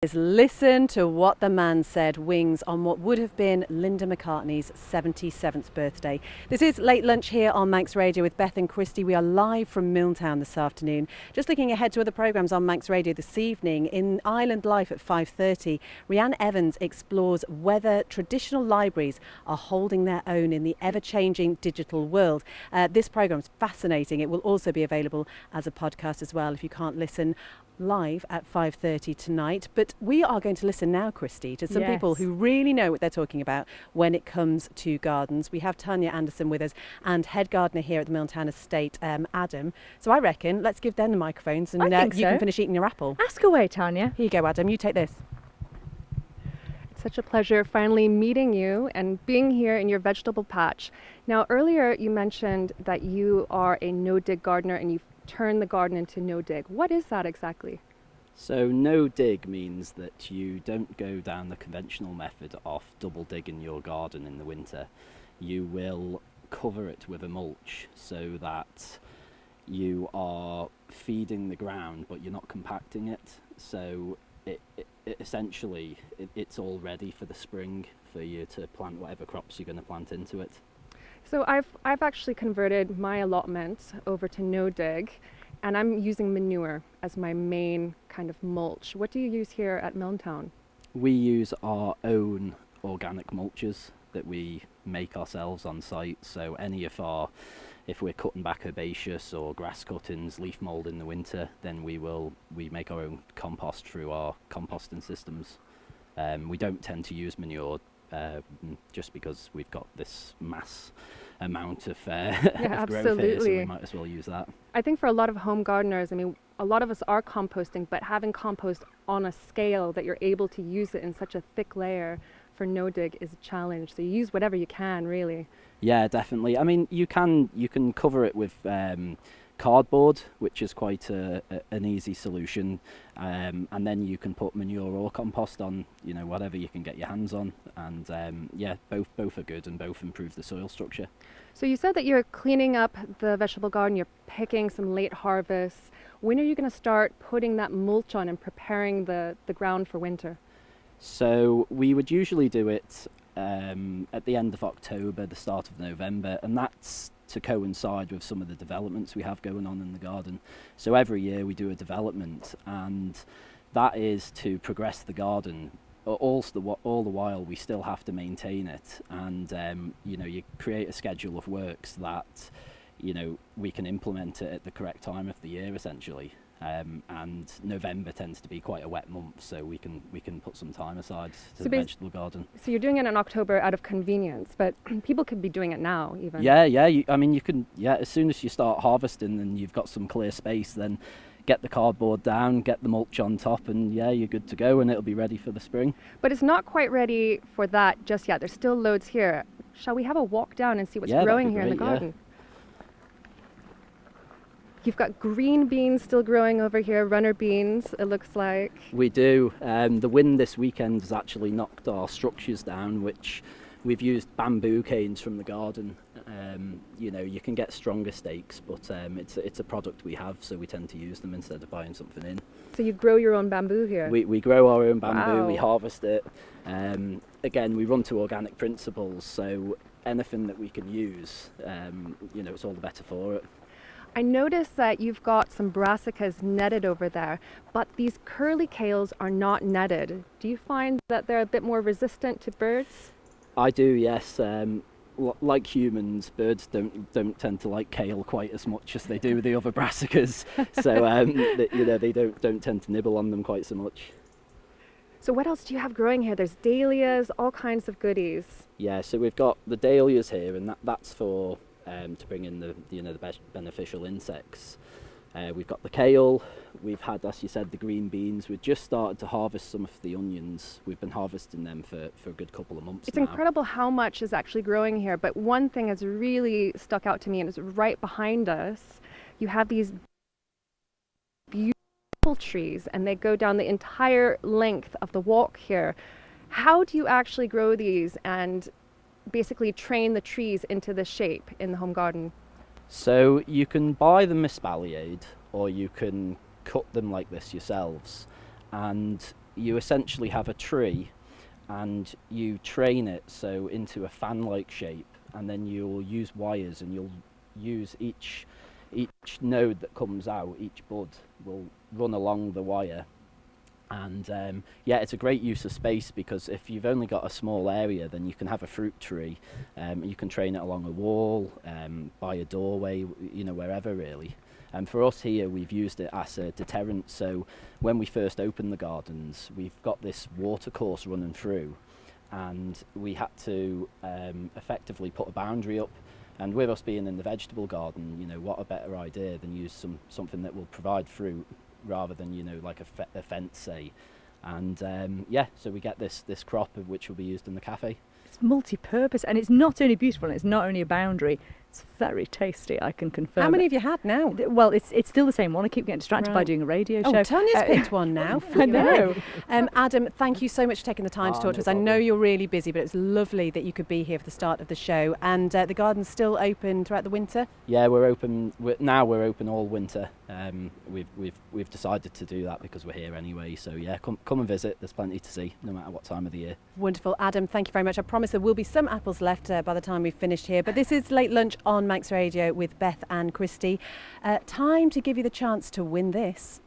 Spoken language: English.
Is listen to what the man said, Wings, on what would have been Linda McCartney's 77th birthday. This is Late Lunch here on Manx Radio with Beth and Christy. We are live from Milntown this afternoon. Just looking ahead to other programmes on Manx Radio this evening. In Island Life at 5:30, Rhiannon Evans explores whether traditional libraries are holding their own in the ever-changing digital world. This programme is fascinating. It will also be available as a podcast as well if you can't listen live at 5:30 tonight. But we are going to listen now, Christy, to some people who really know what they're talking about when it comes to gardens. We have Tanya Anderson with us and head gardener here at the Milntown Estate, Adam. So I reckon let's give them the microphones and you can finish eating your apple. Ask away, Tanya. Here you go, Adam. You take this. It's such a pleasure finally meeting you and being here in your vegetable patch. Now, earlier you mentioned that you are a no-dig gardener and you've turn the garden into no-dig. What is that exactly? So no-dig means that you don't go down the conventional method of double digging your garden in the winter. You will cover it with a mulch so that you are feeding the ground but you're not compacting it. So essentially it's all ready for the spring for you to plant whatever crops you're going to plant into it. So I've actually converted my allotment over to no-dig, and I'm using manure as my main kind of mulch. What do you use here at Milntown? We use our own organic mulches that we make ourselves on site. So if we're cutting back herbaceous or grass cuttings, leaf mould in the winter, then we make our own compost through our composting systems. We don't tend to use manure just because we've got this mass amount of, of growth here, so we might as well use that. I think for a lot of home gardeners, I mean, a lot of us are composting, but having compost on a scale that you're able to use it in such a thick layer for no-dig is a challenge. So you use whatever you can, really. Yeah, definitely. I mean, you can cover it with cardboard, which is quite an easy solution, and then you can put manure or compost on, whatever you can get your hands on, and both are good and both improve the soil structure. So you said that you're cleaning up the vegetable garden, you're picking some late harvests. When are you going to start putting that mulch on and preparing the ground for winter? So we would usually do it at the end of October, the start of November, and that's to coincide with some of the developments we have going on in the garden. So every year we do a development, and that is to progress the garden. All the while we still have to maintain it, and you create a schedule of works that we can implement it at the correct time of the year, essentially. And November tends to be quite a wet month, so we can put some time aside to the vegetable garden. So you're doing it in October out of convenience, but people could be doing it now even. Yeah. You can. Yeah, as soon as you start harvesting and you've got some clear space, then get the cardboard down, get the mulch on top, and you're good to go, and it'll be ready for the spring. But it's not quite ready for that just yet. There's still loads here. Shall we have a walk down and see what's growing here in the garden? Yeah. You've got green beans still growing over here, runner beans, it looks like. We do. The wind this weekend has actually knocked our structures down, which we've used bamboo canes from the garden. You can get stronger stakes, but it's a product we have, so we tend to use them instead of buying something in. So you grow your own bamboo here? We grow our own bamboo, wow. We harvest it. Again, we run to organic principles, so anything that we can use, it's all the better for it. I noticed that you've got some brassicas netted over there, but these curly kales are not netted. Do you find that they're a bit more resistant to birds? I do, yes. Like humans, birds don't tend to like kale quite as much as they do the other brassicas. So they don't tend to nibble on them quite so much. So what else do you have growing here? There's dahlias, all kinds of goodies. Yeah, so we've got the dahlias here, and that's for to bring in the beneficial insects. We've got the kale, we've had, as you said, the green beans. We've just started to harvest some of the onions. We've been harvesting them for a good couple of months now. It's incredible how much is actually growing here, but one thing has really stuck out to me, and it's right behind us. You have these beautiful trees, and they go down the entire length of the walk here. How do you actually grow these and basically train the trees into this shape in the home garden? So you can buy them espaliered, or you can cut them like this yourselves, and you essentially have a tree and you train it so into a fan-like shape, and then you'll use wires and you'll use each node that comes out, each bud will run along the wire. And yeah, it's a great use of space, because if you've only got a small area, then you can have a fruit tree. You can train it along a wall, by a doorway, you know, wherever really. And for us here, we've used it as a deterrent. So when we first opened the gardens, we've got this water course running through, and we had to effectively put a boundary up. And with us being in the vegetable garden, you know, what a better idea than use something that will provide fruit, rather than, you know, like a fence, say. And yeah, so we get this crop which will be used in the cafe. It's multi-purpose, and it's not only beautiful, and it's not only a boundary, it's very tasty, I can confirm. How many have you had now? Well, it's still the same one. I keep getting distracted by doing a radio show. Oh, Tanya's picked one now. I know. Adam, thank you so much for taking the time to talk to us. I know you're really busy, but it's lovely that you could be here for the start of the show. And the garden's still open throughout the winter? Yeah, we're open. We're open all winter. We've decided to do that because we're here anyway. So yeah, come and visit. There's plenty to see, no matter what time of the year. Wonderful, Adam. Thank you very much. I promise there will be some apples left by the time we've finished here. But this is Late Lunch on Manx Radio with Beth and Christy. Time to give you the chance to win this.